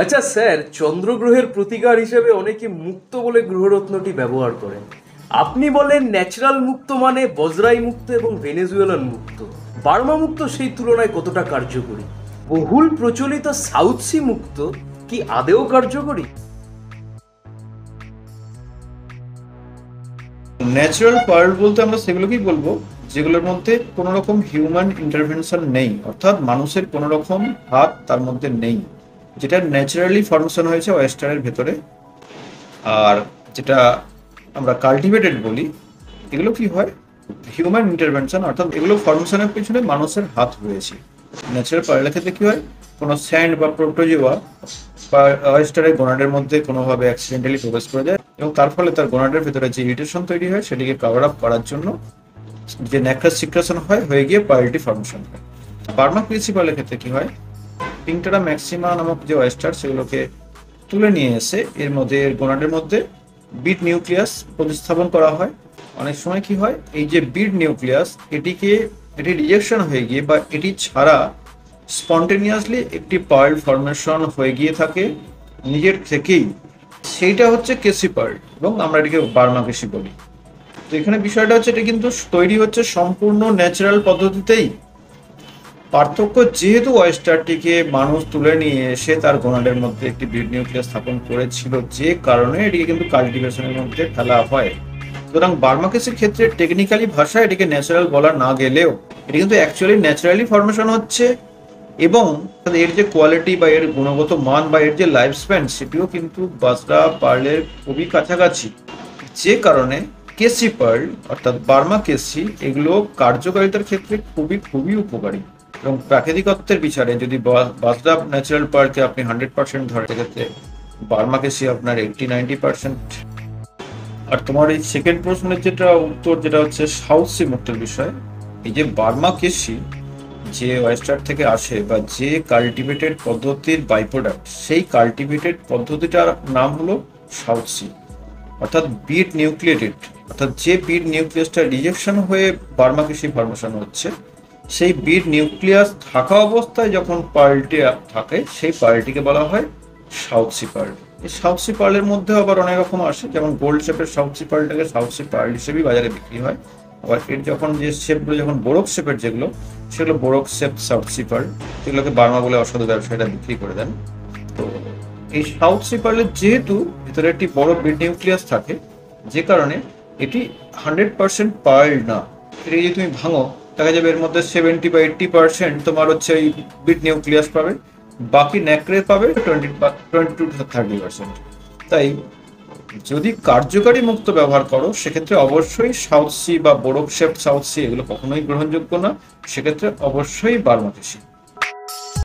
আচ্ছা স্যার, চন্দ্রগ্রহের প্রতিকার হিসেবে অনেকে মুক্ত বলে গ্রহরত্নটি ব্যবহার করেন। আপনি বলেন ন্যাচারাল মুক্ত মানে বজরাই মুক্ত এবং ভেনেজুয়েলান মুক্ত। বার্মা মুক্ত সেই তুলনায় কতটা কার্যকরী? বহুল প্রচলিত সাউথ সি মুক্ত কি আদেও কার্যকরী? ন্যাচারাল পার্ল বলতে আমরা সেগুলোকেই বলবো যেগুলোর মধ্যে কোনো রকম হিউম্যান ইন্টারভেনশন নেই, অর্থাৎ মানুষের কোনো রকম হাত তার মধ্যে নেই, যেটা ন্যাচারালি ফর্মেশন হয়েছে ওয়েস্টারের ভেতরে। আর যেটা আমরা কাল্টিভেটেড বলি, এগুলো কি হয় হিউম্যান ইন্টারভেনশন, অর্থাৎ এগুলো ফর্মেশনের পিছনে মানুষের হাত রয়েছে। ন্যাচারাল পার্লের ক্ষেত্রে কি হয়, কোনো স্যান্ড বা প্রোটোজোয়া বা ওয়েস্টারের গোনাডের মধ্যে কোনোভাবে অ্যাক্সিডেন্টালি প্রবেশ করে যায় এবং তার ফলে তার গোনাডের ভেতরে যে ইরিটেশন তৈরি হয় সেটিকে কভার আপ করার জন্য যে ন্যাক্রাস সিক্রেশন হয়ে গিয়ে পার্লটি ফর্মেশন হয়। বার্মা প্রিন্সিপালের ক্ষেত্রে কি হয়, পিংটারা ম্যাক্সিমা নামক যে ওয়েস্টার সেগুলোকে তুলে নিয়ে এসে এর মধ্যে গোনাডের মধ্যে বিট নিউক্লিয়াস প্রতিস্থাপন করা হয়। অনেক সময় কি হয়, এই যে বিট নিউক্লিয়াস এটি রিজেকশন হয়ে গিয়ে বা এটি ছাড়া স্পন্টেনিয়াসলি একটি পার্ল ফর্মেশন হয়ে গিয়ে থাকে নিজের থেকেই, সেইটা হচ্ছে কেসি পার্ল এবং আমরা এটিকে বার্মা কেসি বলি। তো এখানে বিষয়টা হচ্ছে এটা কিন্তু তৈরি হচ্ছে সম্পূর্ণ ন্যাচারাল পদ্ধতিতেই। পার্থক্য যেহেতু ওয়েস্টারটিকে মানুষ তুলে নিয়ে এসে তার গোনাডের মধ্যে একটি বিট নিউক্লিয়াস স্থাপন করেছিল, যে কারণে এটিকে কিন্তু কাল্টিভেশনের মধ্যে ফেলা হয়। সুতরাং বার্মাকেসির ক্ষেত্রে টেকনিক্যালি ভাষায় এটিকে ন্যাচারাল বলা না গেলেও এটি কিন্তু অ্যাকচুয়ালি ন্যাচারালি ফর্মেশন হচ্ছে এবং এর যে কোয়ালিটি বা এর গুণগত মান বা এর যে লাইফ স্প্যান সেটিও কিন্তু বাজরা পার্লের খুবই কাছাকাছি, যে কারণে কেসি পার্ল অর্থাৎ বার্মা কেসি এগুলো কার্যকারিতার ক্ষেত্রে খুবই খুবই উপকারী। এবং প্রাকৃতিকত্বের বিচারে যদি বাজরা ন্যাচারাল পার্লকে আপনি 100% ধরে, সেক্ষেত্রে বার্মা কেসি আপনার 80-90%। আর তোমার এই সেকেন্ড প্রশ্নের যেটা উত্তর, যেটা হচ্ছে সাউথ সি মুক্তের বিষয়, এই যে বার্মা কেসি যে ওয়েস্টার থেকে আসে বা যে কাল্টিভেটেড পদ্ধতির বাই প্রোডাক্ট, সেই কাল্টিভেটেড পদ্ধতিটার নাম হলো সাউথ সি, অর্থাৎ বিট নিউক্লিয়েটেড, অর্থাৎ যে বিট নিউক্লিয়াসটা রিজেকশন হয়ে বার্মা কেসি ফর্মেশন হচ্ছে, সেই বিট নিউক্লিয়াস থাকা অবস্থায় যখন পার্লটি থাকে সেই পার্লটিকে বলা হয় সাউথ সি পার্ল। এই সাউথ সি পার্লের মধ্যে আবার অনেক রকম আসে, যেমন গোল্ড শেপের সাউথ সি পার্লটাকে সাউথ সি পার্ল হিসেবেই বাজারে বিক্রি হয়। আবার এর যখন যে শেপগুলো যখন বোরক শেপের যেগুলো, সেগুলো বোরক শেপ সাউথ সি পার্ল, সেগুলোকে বার্মা বলে অসাধু ব্যবসায়ীরা বিক্রি করে দেন। তো এই সাউথ সি পার্লের যেহেতু ভিতরে একটি বড় বিট নিউক্লিয়াস থাকে, যে কারণে এটি 100% পার্ল না। এটি যদি তুমি ভাঙো, দেখা যাবে এর মধ্যে 70 বা 80% তোমার হচ্ছে এই বিট নিউক্লিয়াস পাবে, বাকি ন্যাক্রে পাবে 20 to 30%। তাই যদি কার্যকারী মুক্ত ব্যবহার করো, সেক্ষেত্রে অবশ্যই সাউথ সি বা বোরক শেপ সাউথ সি এগুলো কখনোই গ্রহণযোগ্য না, সেক্ষেত্রে অবশ্যই বার্মা কেসি।